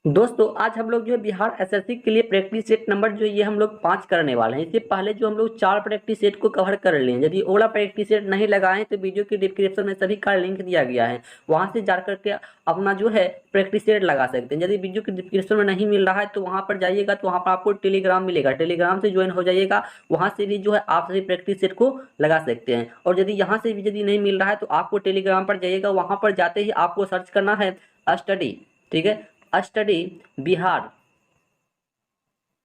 दोस्तों आज हम लोग जो है बिहार एसएससी के लिए प्रैक्टिस सेट नंबर जो है ये हम लोग 5 करने वाले हैं। इससे पहले जो हम लोग 4 प्रैक्टिस सेट को कवर कर लिए हैं। यदि ओला प्रैक्टिस सेट नहीं लगाए तो वीडियो के डिस्क्रिप्शन में सभी का लिंक दिया गया है, वहां से जा करके अपना जो है प्रैक्टिस सेट लगा सकते हैं। यदि वीडियो के डिस्क्रिप्शन में नहीं मिल रहा है तो वहां पर जाइएगा, तो वहां पर आपको टेलीग्राम मिलेगा, टेलीग्राम से ज्वाइन हो जाइएगा। वहां से भी जो है आप सभी प्रैक्टिस सेट को लगा सकते हैं। और यदि यहाँ से भी यदि नहीं मिल रहा है तो आपको टेलीग्राम पर जाइएगा, वहां पर जाते ही आपको सर्च करना है स्टडी, ठीक है, स्टडी बिहार,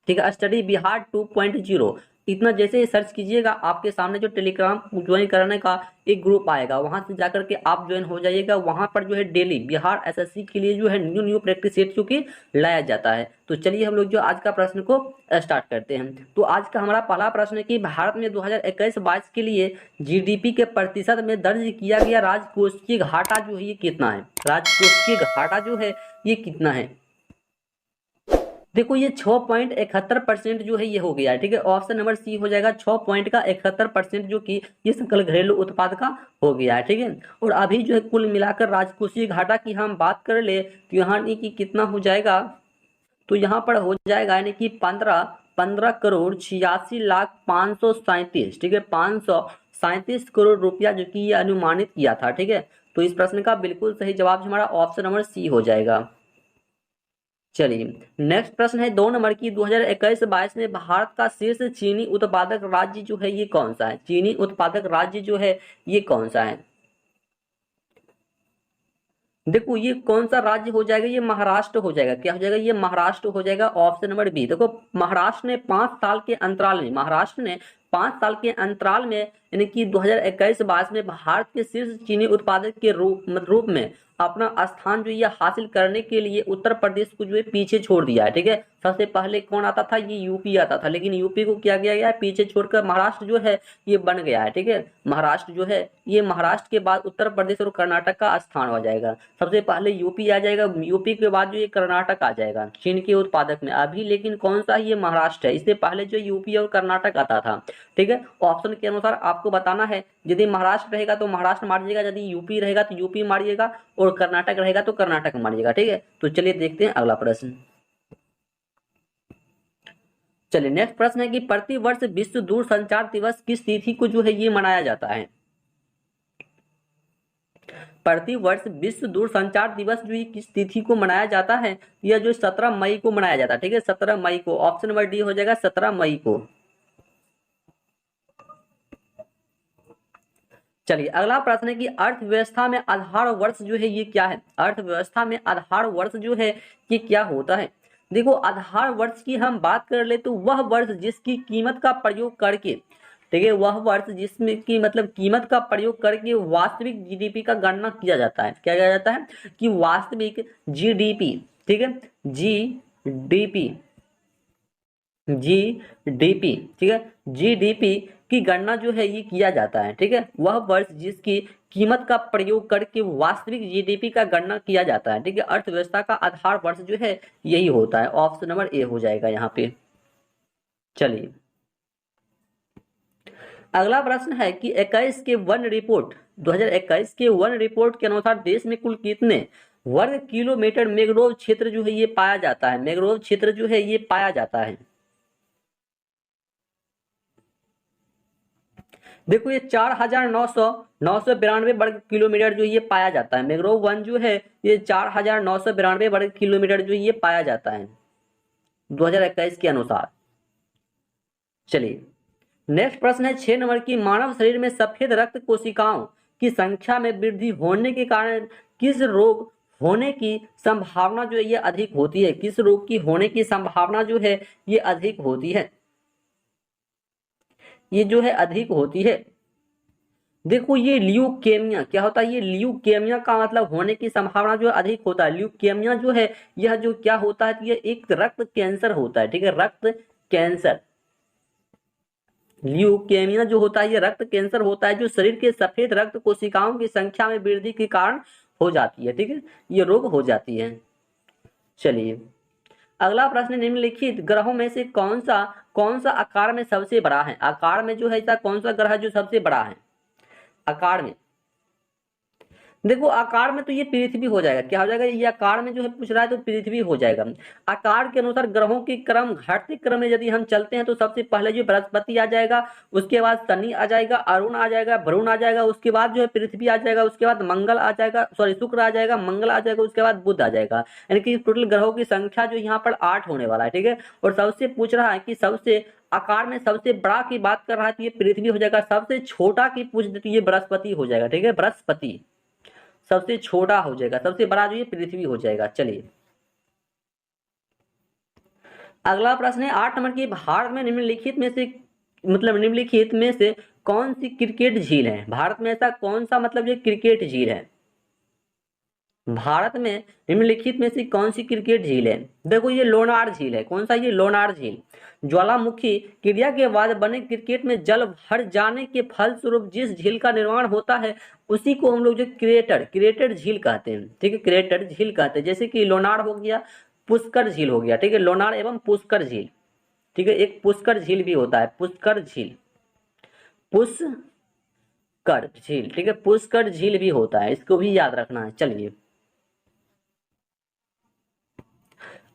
ठीक है, स्टडी बिहार 2.0। इतना जैसे ही सर्च कीजिएगा आपके सामने जो टेलीग्राम ज्वाइन करने का एक ग्रुप आएगा, वहां से जाकर के आप ज्वाइन हो जाइएगा। वहां पर जो है डेली बिहार एसएससी के लिए जो है न्यू न्यू प्रैक्टिस सेट चूंकि लाया जाता है। तो चलिए हम लोग जो आज का प्रश्न को स्टार्ट करते हैं। तो आज का हमारा पहला प्रश्न है कि भारत में 2021-22 के लिए जीडीपी के प्रतिशत में दर्ज किया गया राजकोषीय घाटा जो है ये कितना है? राजकोषीय घाटा जो है ये कितना है? देखो ये 6.71% जो है ये हो गया है, ठीक है। ऑप्शन नंबर सी हो जाएगा 6.71%, जो कि ये सकल घरेलू उत्पाद का हो गया है, ठीक है। और अभी जो है कुल मिलाकर राजकोषीय घाटा की हम बात कर ले तो यहाँ यानी कि कितना हो जाएगा, तो यहाँ पर हो जाएगा यानी कि 15,86,0537, ठीक है, 537 करोड़ रुपया जो कि ये अनुमानित किया था, ठीक है। तो इस प्रश्न का बिल्कुल सही जवाब हमारा ऑप्शन नंबर सी हो जाएगा। चलिए नेक्स्ट प्रश्न है 2 नंबर की, 2021-22 में भारत का शीर्ष चीनी उत्पादक राज्य जो है ये कौन सा है? चीनी उत्पादक राज्य जो है ये कौन सा है? देखो ये कौन सा राज्य हो जाएगा, ये महाराष्ट्र हो जाएगा। क्या हो जाएगा? ये महाराष्ट्र हो जाएगा, ऑप्शन नंबर बी। देखो महाराष्ट्र ने 5 साल के अंतराल में, महाराष्ट्र ने 5 साल के अंतराल में यानी कि 2021-22 में भारत के शीर्ष चीनी उत्पादक के रूप में अपना स्थान जो ये हासिल करने के लिए उत्तर प्रदेश को जो है पीछे छोड़ दिया है, ठीक है। सबसे पहले कौन आता था? ये यूपी आता था, लेकिन यूपी को क्या किया गया है? पीछे छोड़कर महाराष्ट्र जो है ये बन गया है, ठीक है। महाराष्ट्र जो है ये महाराष्ट्र के बाद उत्तर प्रदेश और कर्नाटक का स्थान हो जाएगा। सबसे पहले यूपी आ जाएगा, यूपी के बाद जो ये कर्नाटक आ जाएगा चीन के उत्पादक में। अभी लेकिन कौन सा? ये महाराष्ट्र है, इससे पहले जो यूपी और कर्नाटक आता था, ठीक है। ऑप्शन के अनुसार आपको बताना है, यदि महाराष्ट्र रहेगा तो महाराष्ट्र मारिएगा, यदि यूपी रहेगा तो यूपी मारिएगा, और कर्नाटक रहेगा तो कर्नाटक मारिएगा, ठीक है। तो चलिए देखते हैं अगला प्रश्न। चलिए नेक्स्ट प्रश्न है कि प्रति वर्ष विश्व दूरसंचार दिवस किस तिथि को जो है ये मनाया जाता है? प्रति वर्ष विश्व दूरसंचार दिवस जो ये किस तिथि को मनाया जाता है? यह जो 17 मई को मनाया जाता है, ठीक है, 17 मई को। ऑप्शन नंबर डी हो जाएगा 17 मई को। चलिए अगला प्रश्न है कि अर्थव्यवस्था में आधार वर्ष जो है ये क्या है? अर्थव्यवस्था में आधार वर्ष जो है ये क्या होता है? देखो आधार वर्ष की हम बात कर ले तो वह वर्ष जिसकी कीमत का प्रयोग करके, ठीक है, वह वर्ष जिसमें की मतलब कीमत का प्रयोग करके वास्तविक जीडीपी का गणना किया जाता है। क्या किया जाता है? कि वास्तविक जीडीपी, ठीक है, जीडीपी, जीडीपी, ठीक है, जीडीपी की गणना जो है ये किया जाता है, ठीक है। वह वर्ष जिसकी कीमत का प्रयोग करके वास्तविक जीडीपी का गणना किया जाता है, ठीक है। अर्थव्यवस्था का आधार वर्ष जो है यही होता है, ऑप्शन नंबर ए हो जाएगा यहाँ पे। चलिए अगला प्रश्न है कि 21 के वन रिपोर्ट, 2021 के वन रिपोर्ट के अनुसार देश में कुल कितने वर्ग किलोमीटर मैंग्रोव क्षेत्र जो है ये पाया जाता है? मैंग्रोव क्षेत्र जो है ये पाया जाता है। देखो ये 4,992 वर्ग किलोमीटर जो ये पाया जाता है। मैंग्रोव वन जो है ये 4,992 वर्ग किलोमीटर जो ये पाया जाता है 2021 के अनुसार। चलिए नेक्स्ट प्रश्न है 6 नंबर की, मानव शरीर में सफेद रक्त कोशिकाओं की संख्या में वृद्धि होने के कारण किस रोग होने की संभावना जो है ये अधिक होती है? किस रोग की होने की संभावना जो है ये अधिक होती है? ये जो है अधिक होती है, देखो ये ल्यूकेमिया क्या होता है? ये ल्यूकेमिया का मतलब होने की संभावना जो है अधिक होता है। ल्यूकेमिया जो है यह जो क्या होता है, ये एक रक्त कैंसर होता है, ठीक है, रक्त कैंसर। ल्यूकेमिया जो होता है ये रक्त कैंसर होता है जो शरीर के सफेद रक्त कोशिकाओं की संख्या में वृद्धि के कारण हो जाती है, ठीक है, ये रोग हो जाती है। चलिए अगला प्रश्न, निम्नलिखित ग्रहों में से कौन सा आकार में सबसे बड़ा है? आकार में जो है ऐसा कौन सा ग्रह जो सबसे बड़ा है आकार में? देखो आकार में तो ये पृथ्वी हो जाएगा, क्या हो जाएगा, ये आकार में जो है पूछ रहा है तो पृथ्वी हो जाएगा। आकार के अनुसार ग्रहों के क्रम घटते क्रम में यदि हम चलते हैं तो सबसे पहले जो बृहस्पति आ जाएगा, उसके बाद शनि आ जाएगा, अरुण आ जाएगा, वरुण आ जाएगा, उसके बाद जो है पृथ्वी आ जाएगा, उसके बाद मंगल आ जाएगा, सॉरी शुक्र आ जाएगा, मंगल आ जाएगा, उसके बाद बुध आ जाएगा। यानी कि टोटल ग्रहों की संख्या जो यहाँ पर 8 होने वाला है, ठीक है। और सबसे पूछ रहा है कि सबसे आकार में सबसे बड़ा की बात कर रहा है तो ये पृथ्वी हो जाएगा, सबसे छोटा की पूछ दे तो ये बृहस्पति हो जाएगा, ठीक है, बृहस्पति सबसे छोटा हो जाएगा, सबसे बड़ा जो ये पृथ्वी हो जाएगा। चलिए अगला प्रश्न है 8 नंबर की, भारत में निम्नलिखित में से मतलब निम्नलिखित में से कौन सी क्रिकेट झील है, भारत में ऐसा कौन सा मतलब ये क्रिकेट झील है, भारत में निम्नलिखित में से कौन सी क्रिकेट झील है। देखो ये लोनार झील है, कौन सा, ये लोनार झील। ज्वालामुखी क्रिया के बाद बने क्रिकेट में जल भर जाने के फलस्वरूप जिस झील का निर्माण होता है उसी को हम लोग जो क्रिएटेड झील कहते हैं, ठीक है, क्रिएटेड झील कहते हैं। जैसे कि लोनार हो गया, पुष्कर झील हो गया, ठीक है, लोनार एवं पुष्कर झील, ठीक है, एक पुष्कर झील भी होता है, पुष्कर झील, पुष्कर झील, ठीक है, पुष्कर झील भी होता है, इसको भी याद रखना है। चलिए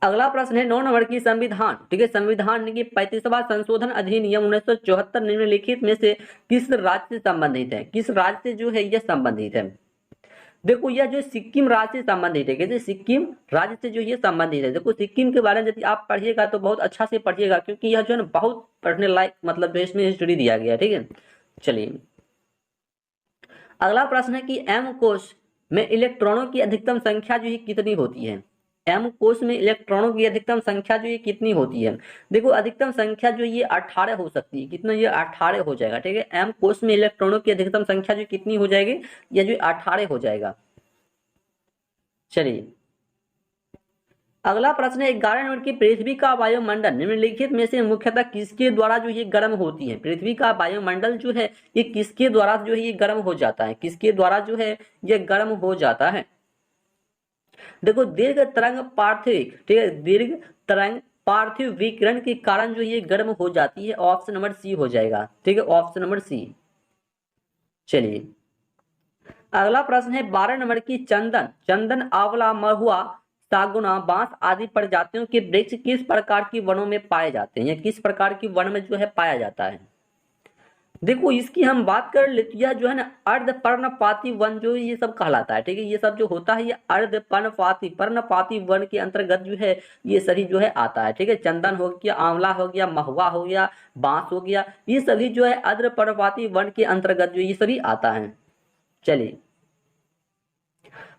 अगला प्रश्न है 9 नंबर की, संविधान, ठीक है, संविधान की 35वां संशोधन अधिनियम 1974 निम्नलिखित में से किस राज्य से संबंधित है, किस राज्य से जो है यह संबंधित है। देखो यह जो सिक्किम राज्य से संबंधित है, कैसे, सिक्किम राज्य से जो ये संबंधित है। देखो सिक्किम के बारे में यदि आप पढ़िएगा तो बहुत अच्छा से पढ़िएगा, क्योंकि यह जो है ना बहुत पढ़ने लायक मतलब जो इसमें हिस्ट्री दिया गया है, ठीक है। चलिए अगला प्रश्न है कि एम कोश में इलेक्ट्रॉनों की अधिकतम संख्या जो है कितनी होती है, एम कोश में इलेक्ट्रॉनों की अधिकतम संख्या जो ये कितनी होती है। देखो अधिकतम संख्या जो ये 18 हो सकती है, कितना, ये 18 हो जाएगा, ठीक है। एम कोश में इलेक्ट्रॉनों की अधिकतम संख्या जो कितनी हो जाएगी, ये जो 18 हो जाएगा। चलिए अगला प्रश्न है 11 नंबर की, पृथ्वी का वायुमंडल निम्नलिखित में से मुख्यतः किसके द्वारा जो ये गर्म होती है, पृथ्वी का वायुमंडल जो है ये किसके द्वारा जो है ये गर्म हो जाता है, किसके द्वारा जो है ये गर्म हो जाता है। देखो दीर्घ तरंग पार्थिव, ठीक है, दीर्घ तरंग पार्थिव विकिरण के कारण जो ये गर्म हो जाती है, ऑप्शन नंबर सी हो जाएगा, ठीक है, ऑप्शन नंबर सी। चलिए अगला प्रश्न है 12 नंबर की, चंदन आंवला महुआ सागुना बांस आदि प्रजातियों के वृक्ष किस प्रकार की वनों में पाए जाते हैं, या किस प्रकार की वन में जो है पाया जाता है। देखो इसकी हम बात कर ले तो यह जो है ना अर्ध पर्णपाती वन जो ये सब कहलाता है, ठीक है, ये सब जो होता है ये अर्ध पर्णपाती वन के अंतर्गत जो है ये सभी जो है आता है, ठीक है। चंदन हो गया, आंवला हो गया, महुआ हो गया, बांस हो गया, ये सभी जो है अर्ध पर्णपाती वन के अंतर्गत जो ये सभी आता है। चलिए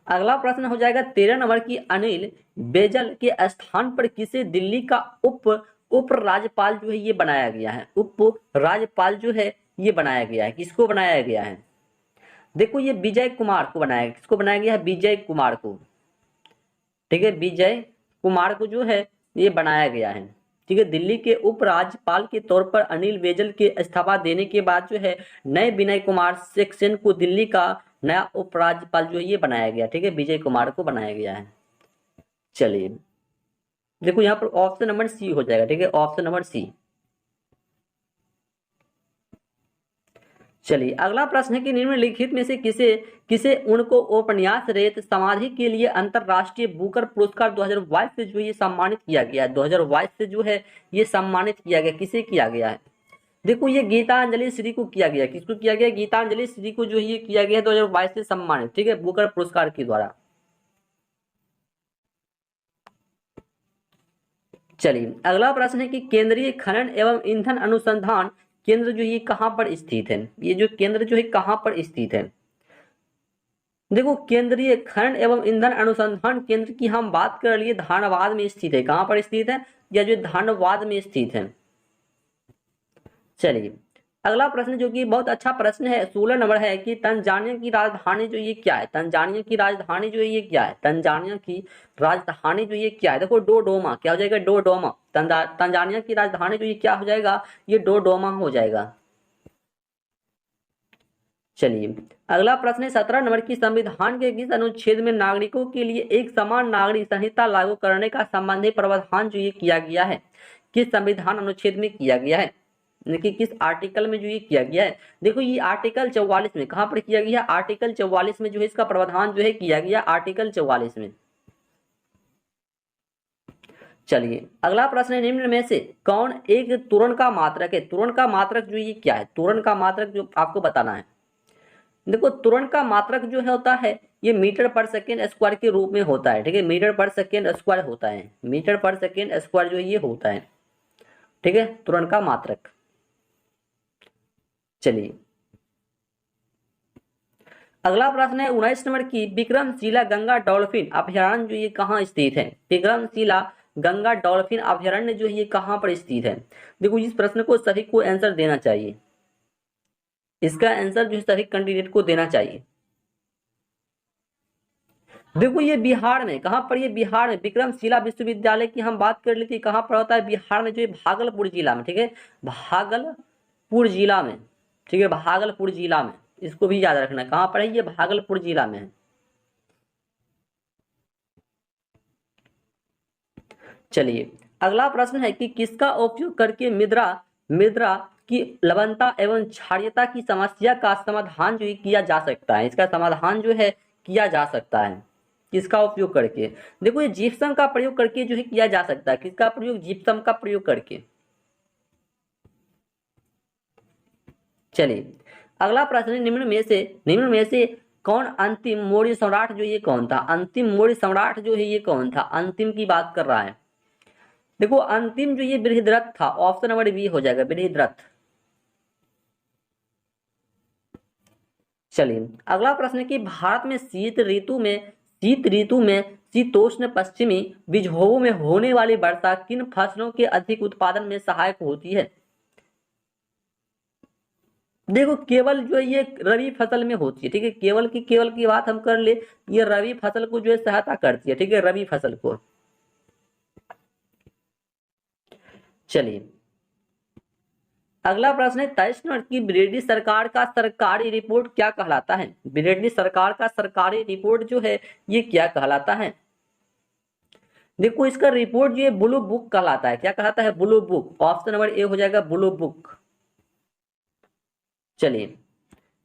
अगला प्रश्न हो जाएगा 13 नंबर की, अनिल बेजल के स्थान पर किसे दिल्ली का उप राज्यपाल जो है ये बनाया गया है, उप राज्यपाल जो है ये बनाया गया है, किसको बनाया गया है। देखो ये विजय कुमार को बनाया, किसको बनाया गया है, विजय कुमार को, ठीक है, विजय कुमार को जो है ये बनाया गया है, ठीक है। दिल्ली के उपराज्यपाल के तौर पर अनिल बैजल के इस्तीफा देने के बाद जो है नए विनय कुमार सेक्सेन को दिल्ली का नया उपराज्यपाल जो है ये बनाया गया, ठीक है, विजय कुमार को बनाया गया है। चलिए देखो यहाँ पर ऑप्शन नंबर सी हो जाएगा, ठीक है, ऑप्शन नंबर सी। चलिए अगला प्रश्न है कि निम्नलिखित में से किसे किसे उनको उपन्यास रेत समाधि के लिए अंतरराष्ट्रीय बुकर पुरस्कार 2022 से जो ये सम्मानित किया गया है, 2022 से जो है ये सम्मानित किया गया, किसे किया गया है। देखो ये गीतांजलि श्री को किया गया, किसको किया गया, गीतांजलि श्री को जो ये किया गया 2022 से सम्मानित, ठीक है, बुकर पुरस्कार के द्वारा। चलिए अगला प्रश्न है कि केंद्रीय खनन एवं ईंधन अनुसंधान केंद्र जो ये कहां पर स्थित है, ये जो केंद्र जो है कहां पर स्थित है। देखो केंद्रीय खनन एवं ईंधन अनुसंधान केंद्र की हम बात कर लिए धनबाद में स्थित है, कहां पर स्थित है, या जो धनबाद में स्थित है। चलिए अगला प्रश्न जो कि बहुत अच्छा प्रश्न है 16 नंबर है कि तंजानिया की राजधानी जो ये क्या है, तंजानिया की राजधानी जो ये क्या है, तंजानिया की राजधानी जो ये क्या है। देखो डोडोमा, क्या हो जाएगा, डोडोमा। तंजानिया की राजधानी जो ये क्या हो जाएगा, ये डोडोमा हो जाएगा। चलिए अगला प्रश्न है 17 नंबर की, संविधान के किस अनुच्छेद में नागरिकों के लिए एक समान नागरिक संहिता लागू करने का संबंधी प्रावधान जो ये किया गया है, किस संविधान अनुच्छेद में किया गया है। यानी कि किस आर्टिकल में जो ये किया गया है? देखो ये आर्टिकल 44 में, कहां पर किया गया? आर्टिकल 44 में जो है इसका प्रावधान जो है किया गया, आर्टिकल 44 में। चलिए अगला प्रश्न है, निम्न में से कौन एक त्वरण का मात्रक है? त्वरण का मात्रक जो ये क्या है? त्वरण का मात्रक जो आपको बताना है। देखो त्वरण का मात्रक जो है होता है ये मीटर पर सेकेंड स्क्वायर के रूप में होता है, ठीक है, मीटर पर सेकेंड स्क्वायर होता है, मीटर पर सेकेंड स्क्वायर जो ये होता है, ठीक है, त्वरण का मात्रक। चलिए अगला प्रश्न है 19 नंबर की, विक्रमशिला गंगा डॉल्फिन अभयारण्य जो ये कहाँ स्थित है? विक्रमशिला गंगा डॉल्फिन अभयारण्य जो ये कहाँ पर स्थित है? देखो इस प्रश्न को सभी को आंसर देना चाहिए, इसका आंसर जो सभी कैंडिडेट को देना चाहिए। देखो ये बिहार में, कहां पर? ये बिहार में विक्रमशिला विश्वविद्यालय की हम बात कर ली थी, कहां पर होता है? बिहार में, जो है भागलपुर जिला में, ठीक है, भागलपुर जिला में, ठीक है, भागलपुर जिला में, इसको भी याद रखना। कहां पर है ये? भागलपुर जिला में है। चलिए अगला प्रश्न है कि किसका उपयोग करके मृदा मृदा की लवणता एवं क्षारीयता की समस्या का समाधान जो है किया जा सकता है? इसका समाधान जो है किया जा सकता है, किसका उपयोग करके? देखो ये जिप्सम का प्रयोग करके जो है किया जा सकता है। किसका प्रयोग? जिप्सम का प्रयोग करके। चलिए अगला प्रश्न है, निम्न में से कौन अंतिम मौर्य सम्राट जो ये कौन था? अंतिम मौर्य सम्राट जो है ये कौन था? अंतिम की बात कर रहा है। देखो अंतिम जो ये बृहद्रथ था, ऑप्शन नंबर बी हो जाएगा, बृहद्रथ। चलिए अगला प्रश्न है कि भारत में शीत ऋतु में शीतोष्ण पश्चिमी बिजहों में होने वाली वर्षा किन फसलों के अधिक उत्पादन में सहायक होती है? देखो केवल जो ये रबी फसल में होती है, ठीक है, केवल की बात हम कर ले, ये रबी फसल को जो है सहायता करती है, ठीक है, रबी फसल को। चलिए अगला प्रश्न है 23 नंबर की, ब्रिटिश सरकार का सरकारी रिपोर्ट क्या कहलाता है? ब्रिटिश सरकार का सरकारी रिपोर्ट जो है ये क्या कहलाता है? देखो इसका रिपोर्ट जो है ब्लू बुक कहलाता है। क्या कहलाता है? Blue book. Option number A हो जाएगा, ब्लू बुक। चलिए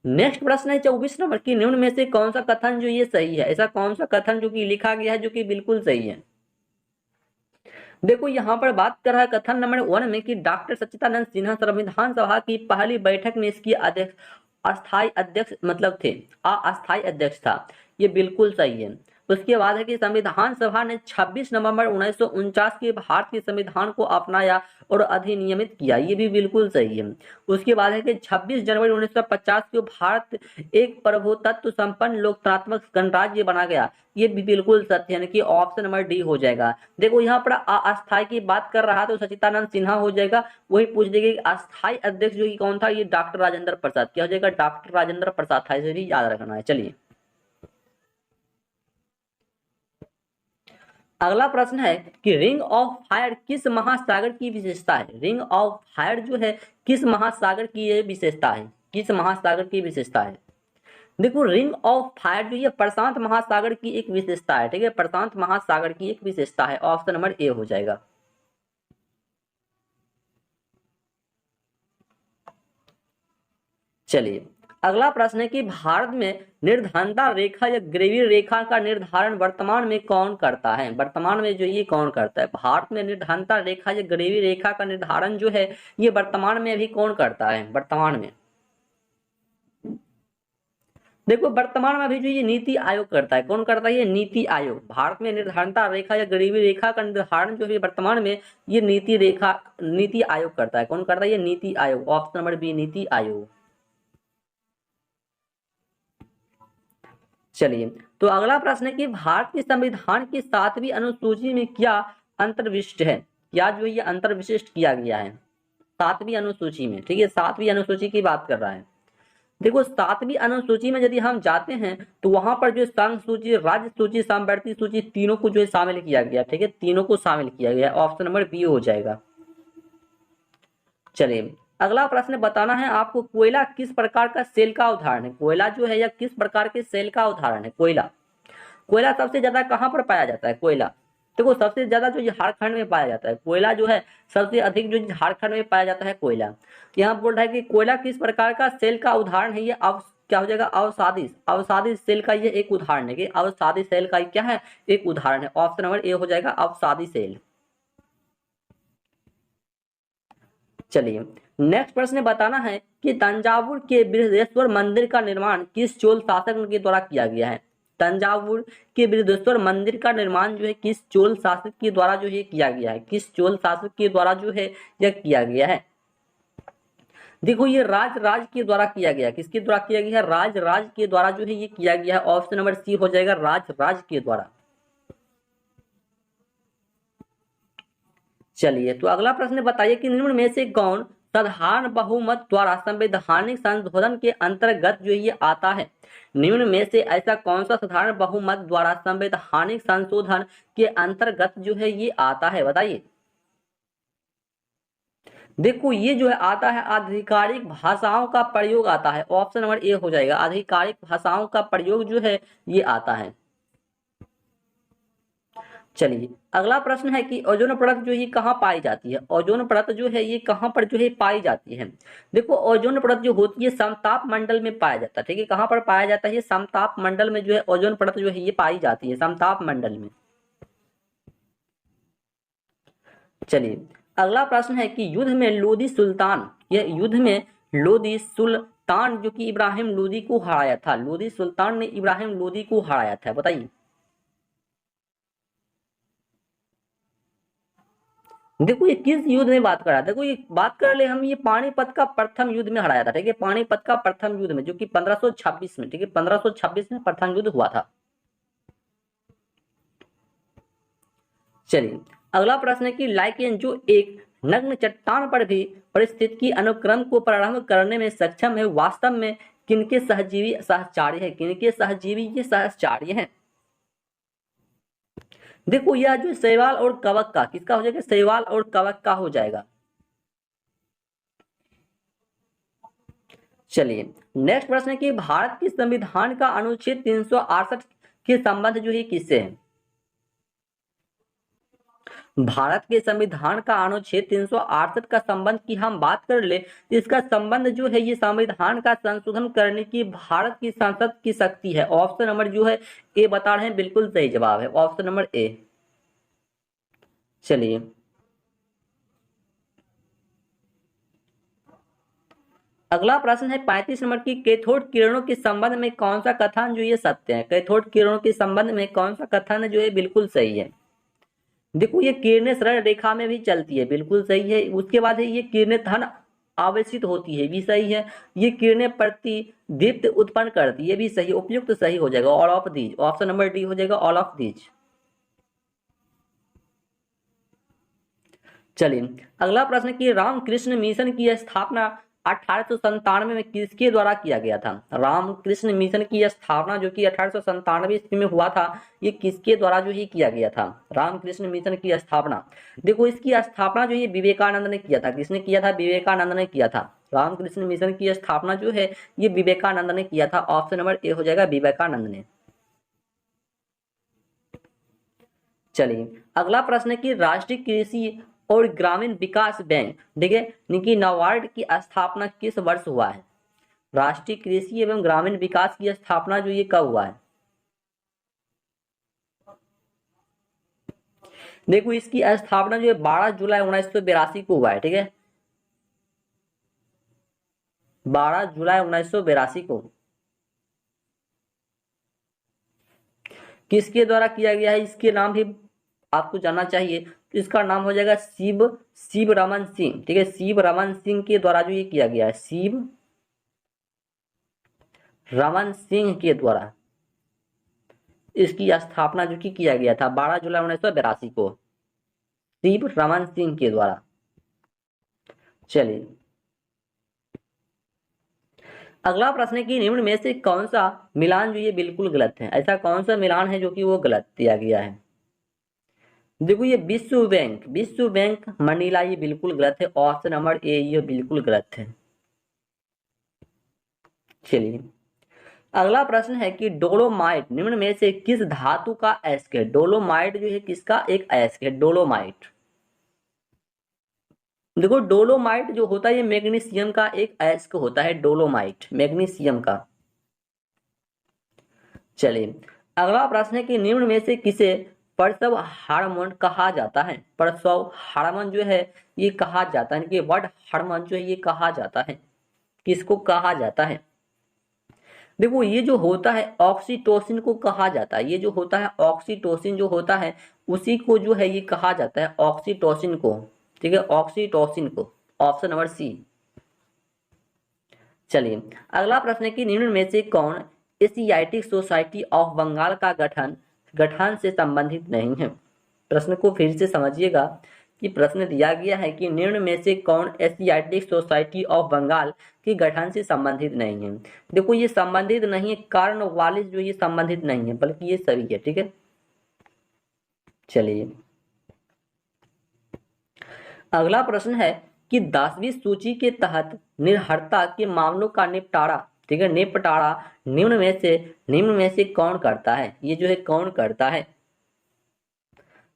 नेक्स्ट प्रश्न है 24 नंबर की, निम्न में से कौन सा कथन जो ये सही है? ऐसा कौन सा कथन जो कि लिखा गया है जो कि बिल्कुल सही है? देखो यहाँ पर बात कर रहा है कथन नंबर 1 में कि डॉक्टर सच्चिदानंद सिन्हा संविधान सभा की पहली बैठक में इसकी अध्यक्ष अस्थाई अध्यक्ष मतलब थे, अस्थाई अध्यक्ष था। ये बिल्कुल सही है। उसके बाद है कि संविधान सभा ने 26 नवंबर 1949 के भारतीय संविधान को अपनाया और अधिनियमित किया। ये भी बिल्कुल सही है। उसके बाद है कि 26 जनवरी 1950 को भारत एक प्रभुत्व संपन्न लोकतांत्रिक गणराज्य बना गया। ये भी बिल्कुल सत्य है कि ऑप्शन नंबर डी हो जाएगा। देखो यहाँ पर अस्थाई की बात कर रहा तो सच्चिदानंद सिन्हा हो जाएगा। वही पूछ देगा कि अस्थाई अध्यक्ष जो कि कौन था? ये डॉक्टर राजेंद्र प्रसाद। क्या हो जाएगा? डॉक्टर राजेंद्र प्रसाद था। इसे भी याद रखना है। चलिए अगला प्रश्न है कि रिंग ऑफ फायर किस महासागर की विशेषता है? रिंग ऑफ फायर जो है किस महासागर की ये विशेषता है? किस महासागर की विशेषता है? देखो रिंग ऑफ फायर जो ये प्रशांत महासागर की एक विशेषता है, ठीक है, प्रशांत महासागर की एक विशेषता है। ऑप्शन नंबर ए हो जाएगा। चलिए अगला प्रश्न है कि भारत में निर्धारता रेखा या ग्रेवी रेखा का निर्धारण वर्तमान में कौन करता है? वर्तमान में जो ये कौन करता है? भारत में निर्धारता रेखा या ग्रेवी रेखा का निर्धारण जो है ये वर्तमान में अभी कौन करता है? वर्तमान में देखो वर्तमान में अभी जो ये नीति आयोग करता है। कौन करता है? ये नीति आयोग। भारत में निर्धारता रेखा या गरीबी रेखा का निर्धारण जो है वर्तमान में ये नीति आयोग करता है। कौन करता है? ये NITI Aayog. Option number B, NITI Aayog. चलिए तो अगला प्रश्न है कि भारत के संविधान की 7वीं अनुसूची में क्या अंतर्विशिष्ट है? क्या जो ये अंतर्विशिष्ट किया गया है 7वीं अनुसूची में, ठीक है, 7वीं अनुसूची की बात कर रहा है। देखो 7वीं अनुसूची में यदि हम जाते हैं तो वहां पर जो संघ सूची, राज्य सूची, समवर्ती सूची तीनों को जो है शामिल किया गया, ठीक है, तीनों को शामिल किया गया। ऑप्शन नंबर बी हो जाएगा। चलिए अगला प्रश्न बताना है आपको, कोयला किस प्रकार का सेल का उदाहरण है? कोयला जो है या किस प्रकार के सेल का उदाहरण है? कोयला सबसे ज्यादा कहां पर पाया जाता है? कोयला देखो सबसे ज्यादा जो झारखंड में पाया जाता है कोयला जो है, सबसे अधिक जो झारखंड में पाया जाता है कोयला। यहाँ बोल रहा है कि कोयला किस प्रकार का सेल का उदाहरण है, ये अब क्या हो जाएगा, अवसादी, अवसादी सेल का ये एक उदाहरण है कि अवसादी सेल का क्या है, एक उदाहरण है। ऑप्शन नंबर ए हो जाएगा अवसादी सेल। चलिए नेक्स्ट प्रश्न बताना है कि तंजावुर के बृहदेश्वर मंदिर का निर्माण किस चोल शासक के द्वारा किया गया है। तंजावुर के बृहदेश्वर मंदिर का निर्माण जो है किस चोल शासक के द्वारा जो है किया गया है, किस चोल शासक के द्वारा जो है यह किया गया है। देखो ये राज के द्वारा किया गया, किसके द्वारा किया गया है, राज के द्वारा जो है ये किया गया है। ऑप्शन नंबर सी हो जाएगा राज के द्वारा। चलिए तो अगला प्रश्न बताइए कि निम्न में से कौन साधारण बहुमत द्वारा संवैधानिक संशोधन के अंतर्गत जो ये आता है। निम्न में से ऐसा कौन सा साधारण बहुमत द्वारा संवैधानिक संशोधन के अंतर्गत जो है ये आता है, बताइए। देखो ये जो है आता है आधिकारिक भाषाओं का प्रयोग आता है। ऑप्शन नंबर ए हो जाएगा आधिकारिक भाषाओं का प्रयोग जो है ये आता है। चलिए अगला प्रश्न है कि ओजोन परत जो ये कहाँ पाई जाती है। ओजोन परत जो है ये कहाँ पर जो है पाई जाती है। देखो ओजोन परत जो होती है समताप मंडल में पाया जाता है, ठीक है। कहाँ पर पाया जाता है, ये समताप मंडल में जो है ओजोन परत जो है ये पाई जाती है, समताप मंडल में। चलिए अगला प्रश्न है कि युद्ध में लोदी सुल्तान, यह युद्ध में लोदी सुल्तान जो कि इब्राहिम लोदी को हराया था, लोदी सुल्तान ने इब्राहिम लोदी को हराया था, बताइए। देखो ये किस युद्ध में बात कर रहा था, देखो ये बात कर ले हम, ये पानीपत का प्रथम युद्ध में हराया था, ठीक है। पानीपत का प्रथम युद्ध में जो कि 1526 में, ठीक है, 1526 में प्रथम युद्ध हुआ था। चलिए अगला प्रश्न है कि लाइकेन जो एक नग्न चट्टान पर भी परिस्थितिकी अनुक्रम को प्रारंभ करने में सक्षम है, वास्तव में किनके सहजीवी सहचार्य है, किनके सहजीवी ये सहचार्य है। देखो यह जो शैवाल और कवक का, किसका हो जाएगा, शैवाल और कवक का हो जाएगा। चलिए नेक्स्ट प्रश्न है कि भारत के संविधान का अनुच्छेद 368 के संबंध जो है किससे है। भारत के संविधान का अनुच्छेद 368 का संबंध की हम बात कर ले तो इसका संबंध जो है ये संविधान का संशोधन करने की भारत की संसद की शक्ति है। ऑप्शन नंबर जो है ए बता रहे हैं, बिल्कुल सही जवाब है ऑप्शन नंबर ए। चलिए अगला प्रश्न है 35 नंबर की कैथोड किरणों के संबंध में कौन सा कथन जो ये सत्य है। कैथोड किरणों के संबंध में कौन सा कथन जो है बिल्कुल सही है। देखो ये किरणें सरल रेखा में भी चलती है, बिल्कुल सही है। उसके बाद है ये किरणें धन आवेशित होती है, भी सही है। ये किरणें प्रतिदीप्त उत्पन्न करती है, ये भी सही, उपयुक्त सही हो जाएगा all of these. Option number D हो जाएगा ऑल ऑफ दीज। चलिए अगला प्रश्न की रामकृष्ण मिशन की स्थापना 1897 में किसके द्वारा किया गया था। रामकृष्ण मिशन की स्थापना जो कि 1897 ईस्वी में हुआ था, ये किसके द्वारा जो ही किया गया था, रामकृष्ण मिशन की स्थापना। देखो इसकी स्थापना जो ये विवेकानंद ने किया था, किसने किया था, विवेकानंद ने किया था। रामकृष्ण मिशन की स्थापना जो है ये विवेकानंद ने किया था। ऑप्शन नंबर ए हो जाएगा विवेकानंद ने। चलिए अगला प्रश्न है कि राष्ट्रीय कृषि और ग्रामीण विकास बैंक, ठीक है, निकी नाबार्ड की स्थापना किस वर्ष हुआ है। राष्ट्रीय कृषि एवं ग्रामीण विकास की स्थापना जो ये कब हुआ है। देखो इसकी स्थापना जो है 12 जुलाई 1982 को हुआ है, ठीक है, 12 जुलाई 1982 को। किसके द्वारा किया गया है, इसके नाम भी आपको जानना चाहिए। तो इसका नाम हो जाएगा शिव रमन सिंह, ठीक है, शिव रमन सिंह के द्वारा जो ये किया गया है, शिव रमन सिंह के द्वारा इसकी स्थापना जो कि किया गया था 12 जुलाई 1982 को, शिव रमन सिंह के द्वारा। चलिए अगला प्रश्न है कि निम्न में से कौन सा मिलान जो ये बिल्कुल गलत है। ऐसा कौन सा मिलान है जो कि वो गलत दिया गया है। देखो ये विश्व बैंक मनीला ये बिल्कुल गलत है। ऑप्शन नंबर ए ये बिल्कुल गलत है। चलिए अगला प्रश्न है कि डोलोमाइट निम्न में से किस धातु का अयस्क है। डोलोमाइट जो है किसका एक अयस्क है, डोलोमाइट। देखो डोलोमाइट जो होता है ये मैग्नीशियम का एक अयस्क होता है, डोलोमाइट मैग्नीशियम का। चलिए अगला प्रश्न है कि निम्न में से किसे प्रसव हार्मोन कहा जाता है। प्रसव हार्मोन जो है ये कहा जाता है, वर्ड हार्मोन जो है ये कहा जाता है, किसको कहा जाता है। देखो ये जो होता है ऑक्सीटोसिन को कहा जाता है, ये जो होता है ऑक्सीटोसिन जो होता है उसी को जो है ये कहा जाता है, ऑक्सीटोसिन को। ठीक है, ऑक्सीटोसिन को, ऑप्शन नंबर सी। चलिए अगला प्रश्न है कि निम्न में से कौन एशियाटिक सोसाइटी ऑफ बंगाल का गठन गठन से संबंधित नहीं है। प्रश्न को फिर से समझिएगा कि प्रश्न दिया गया है कि निम्न में से कौन एशियाटिक सोसाइटी ऑफ बंगाल के गठन से संबंधित नहीं है। देखो ये संबंधित नहीं है, कॉर्नवालिस जो ये संबंधित नहीं है, बल्कि ये सभी है। ठीक है, चलिए अगला प्रश्न है कि 10वीं सूची के तहत निर्भरता के मामलों का निपटारा, ठीक है, निपटारा निम्न में से कौन करता है। ये जो है कौन करता है।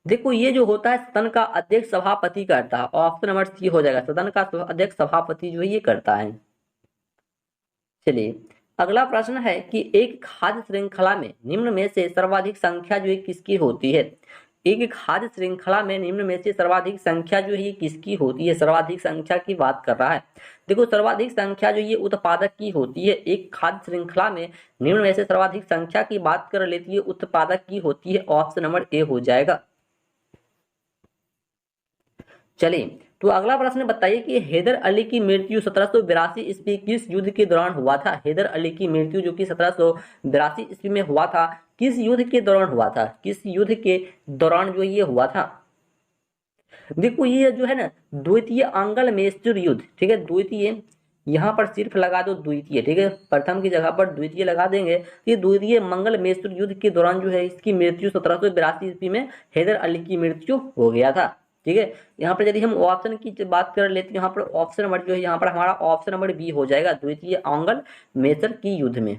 देखो ये जो होता है सदन का अध्यक्ष सभापति करता है, ऑप्शन नंबर सी हो जाएगा, सदन का अध्यक्ष सभापति जो है ये करता है। चलिए अगला प्रश्न है कि एक खाद्य श्रृंखला में निम्न में से सर्वाधिक संख्या जो है किसकी होती है। एक खाद्य श्रृंखला में निम्न में से सर्वाधिक संख्या जो है ये किसकी होती है, सर्वाधिक संख्या की बात कर रहा है। देखो सर्वाधिक संख्या जो ये उत्पादक की होती है, एक खाद्य श्रृंखला में निम्न में से सर्वाधिक संख्या की बात कर लेती है उत्पादक की होती है, ऑप्शन नंबर ए हो जाएगा। चलिए तो अगला प्रश्न बताइए कि हैदर अली की मृत्यु 1782 ईस्वी किस युद्ध के दौरान हुआ था। हैदर अली की मृत्यु जो कि 1782 ईस्वी में हुआ था, किस युद्ध के दौरान हुआ था, किस युद्ध के दौरान जो ये हुआ था। देखो ये जो है ना द्वितीय आंग्ल मैसूर युद्ध, ठीक है, द्वितीय यहाँ पर सिर्फ लगा दो द्वितीय, ठीक है, प्रथम की जगह पर द्वितीय लगा देंगे। ये द्वितीय मंगल मैसूर युद्ध के दौरान जो है इसकी मृत्यु 1782 ईस्वी में हैदर अली की मृत्यु हो गया था। ठीक है, यहाँ पर यदि हम ऑप्शन की बात कर लेते हैं, यहाँ पर ऑप्शन नंबर जो है यहाँ पर हमारा ऑप्शन नंबर बी हो जाएगा, द्वितीय आंग्ल मैसूर की युद्ध में।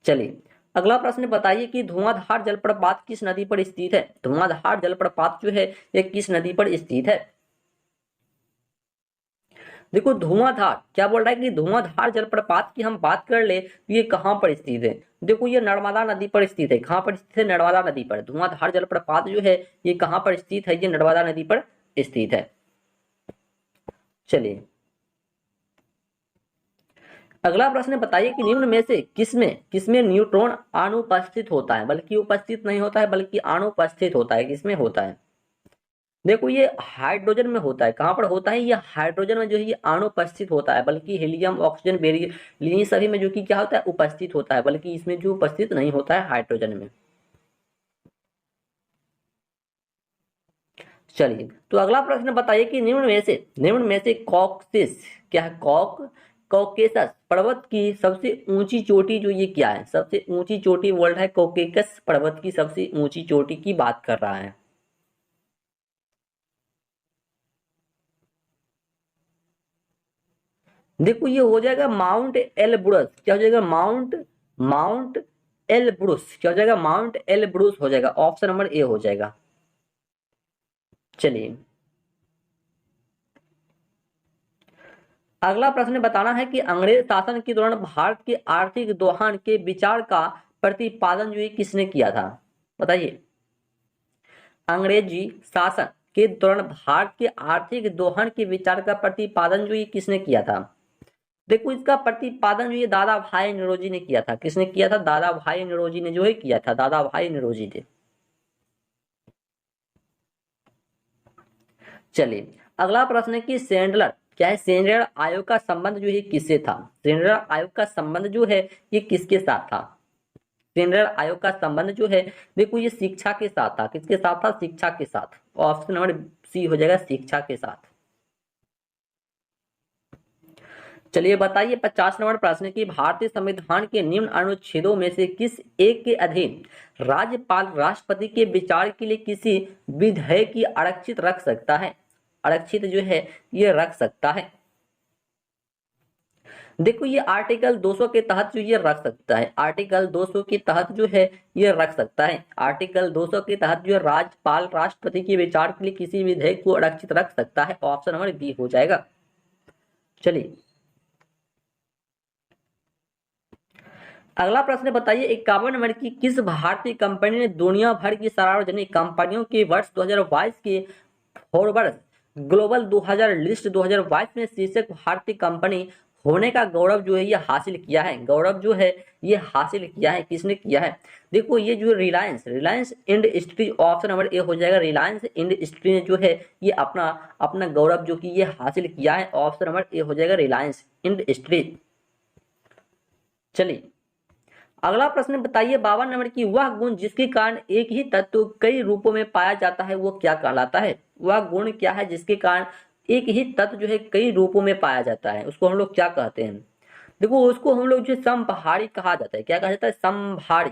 चलिए अगला प्रश्न बताइए कि धुआंधार जलप्रपात किस नदी पर स्थित है। धुआंधार जलप्रपात जो है ये किस नदी पर स्थित है। देखो धुआंधार क्या बोल रहा है कि धुआंधार जलप्रपात की हम बात कर ले तो ये कहां पर स्थित है। देखो ये नर्मदा नदी पर स्थित है। कहां पर स्थित है, नर्मदा नदी पर। धुआंधार जलप्रपात जो है ये कहां पर स्थित है, ये नर्मदा नदी पर स्थित है। चलिए अगला प्रश्न बताइए कि निम्न में से किसमें न्यूट्रॉन अनुपस्थित होता है, बल्कि उपस्थित नहीं होता है बल्कि अनुपस्थित होता है, किसमें होता है। देखो ये हाइड्रोजन में होता है। कहां पर होता है, ये हाइड्रोजन में जो है ये अनुपस्थित होता है, बल्कि हीलियम ऑक्सीजन बेरिलियम सभी में जो कि क्या होता है उपस्थित होता है, बल्कि इसमें जो उपस्थित नहीं होता है हाइड्रोजन में। चलिए तो अगला प्रश्न बताइए कि निम्न में से कॉकसिस क्या है, कॉकेसस पर्वत की सबसे ऊंची चोटी जो ये क्या है, सबसे ऊंची चोटी वर्ल्ड है, कॉकेकस पर्वत की सबसे ऊंची चोटी की बात कर रहा है। देखो ये हो जाएगा माउंट एलब्रुस। क्या हो जाएगा, माउंट एलब्रुस क्या हो जाएगा, माउंट एलब्रुस हो जाएगा, ऑप्शन नंबर ए हो जाएगा। चलिए अगला प्रश्न बताना है कि अंग्रेज शासन के दौरान भारत के आर्थिक दोहन के विचार का प्रतिपादन जो है किसने किया था। बताइए अंग्रेजी शासन के दौरान भारत के आर्थिक दोहन के विचार का प्रतिपादन जो ये किसने किया था। देखो इसका प्रतिपादन जो ये दादा भाई नौरोजी ने किया था। किसने किया था, दादा भाई नौरोजी ने जो है किया था, दादा भाई नौरोजी ने। चलिए अगला प्रश्न है कि सेंडलर क्या है, सेंडलर आयोग का संबंध जो है किससे था। सेंडलर आयोग का संबंध जो है ये किसके साथ था। सेंडलर आयोग का संबंध जो है देखो ये शिक्षा के साथ था। किसके साथ था, शिक्षा के साथ, ऑप्शन नंबर सी हो जाएगा, शिक्षा के साथ। चलिए बताइए 50 नंबर प्रश्न की भारतीय संविधान के निम्न अनुच्छेदों में से किस एक के अधीन राज्यपाल राष्ट्रपति के विचार के लिए किसी विधेयक की आरक्षित रख सकता है, आरक्षित जो है ये रख सकता है। देखो ये आर्टिकल 200 के तहत जो ये रख सकता है, आर्टिकल 200 के तहत जो है ये रख सकता है, आर्टिकल 200 के तहत जो राज्यपाल राष्ट्रपति के विचार के लिए किसी विधेयक को आरक्षित रख सकता है। ऑप्शन नंबर बी हो जाएगा। चलिए अगला प्रश्न बताइए 51 नंबर की किस भारतीय कंपनी ने दुनिया भर की सार्वजनिक कंपनियों के वर्ष 2022 के फॉरवर्ड ग्लोबल 2000 लिस्ट 2022 में शीर्षक भारतीय कंपनी होने का गौरव जो है ये हासिल किया है। गौरव जो है ये हासिल किया है, किसने किया है? देखो ये जो Reliance Reliance industry, option number A हो जाएगा। रिलायंस इंडस्ट्री ने जो है ये अपना अपना गौरव जो कि ये हासिल किया है। ऑप्शन नंबर ए हो जाएगा रिलायंस इंडस्ट्री। चलिए अगला प्रश्न बताइए 52 नंबर की वह गुण जिसके कारण एक ही तत्व कई रूपों में पाया जाता है वो क्या कहलाता है? वह गुण क्या है जिसके कारण एक ही तत्व जो है कई रूपों में पाया जाता है, उसको हम लोग क्या कहते हैं? देखो उसको हम लोग जो समभारी कहा जाता है। क्या कहा जाता है? समभारी।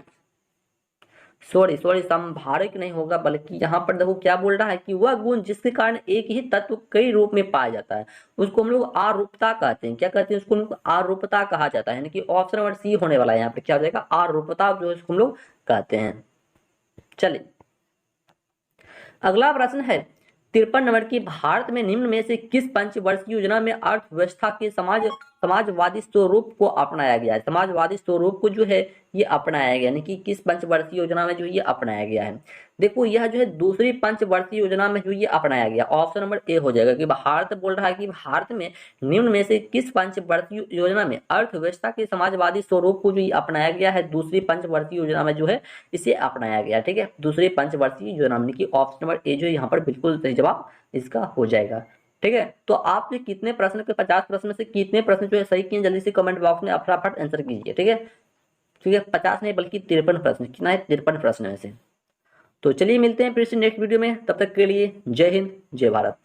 सॉरी संभारिक नहीं होगा, बल्कि यहाँ पर देखो क्या बोल रहा है कि वह गुण जिसके कारण एक ही तत्व कई रूप में पाया जाता है उसको हम लोग आरूपता कहते हैं। क्या कहते हैं? उसको हम लोग आरूपता कहा जाता है, यानी कि ऑप्शन नंबर सी होने वाला है यहाँ पे। क्या हो जाएगा? आरूपता जो है उसको हम लोग कहते हैं। चलिए अगला प्रश्न है 53 नंबर की भारत में निम्न में से किस पंचवर्षीय योजना में अर्थव्यवस्था के समाजवादी स्वरूप को अपनाया गया है? समाजवादी स्वरूप को जो है ये अपनाया गया, यानी कि किस पंचवर्षीय योजना में जो ये अपनाया गया है? देखो यह जो है दूसरी पंचवर्षीय योजना में जो ये अपनाया गया। ऑप्शन नंबर ए हो जाएगा कि भारत बोल रहा है कि भारत में निम्न में से किस पंचवर्षीय योजना में अर्थव्यवस्था के समाजवादी स्वरूप को जो ये अपनाया गया है, दूसरी पंचवर्षीय योजना में जो है इसे अपनाया गया। ठीक है, दूसरी पंचवर्षीय योजना में कि ऑप्शन नंबर ए जो यहाँ पर बिल्कुल सही जवाब इसका हो जाएगा। ठीक है, तो आपने कितने प्रश्न के 50 प्रश्न में से कितने प्रश्न जो है सही किए जल्दी से कमेंट बॉक्स में फटाफट आंसर कीजिए। ठीक है, ठीक है 50 नहीं बल्कि 53 प्रश्न, कितना है? 53 प्रश्न में से। तो चलिए मिलते हैं फिर से नेक्स्ट वीडियो में, तब तक के लिए जय हिंद जय भारत।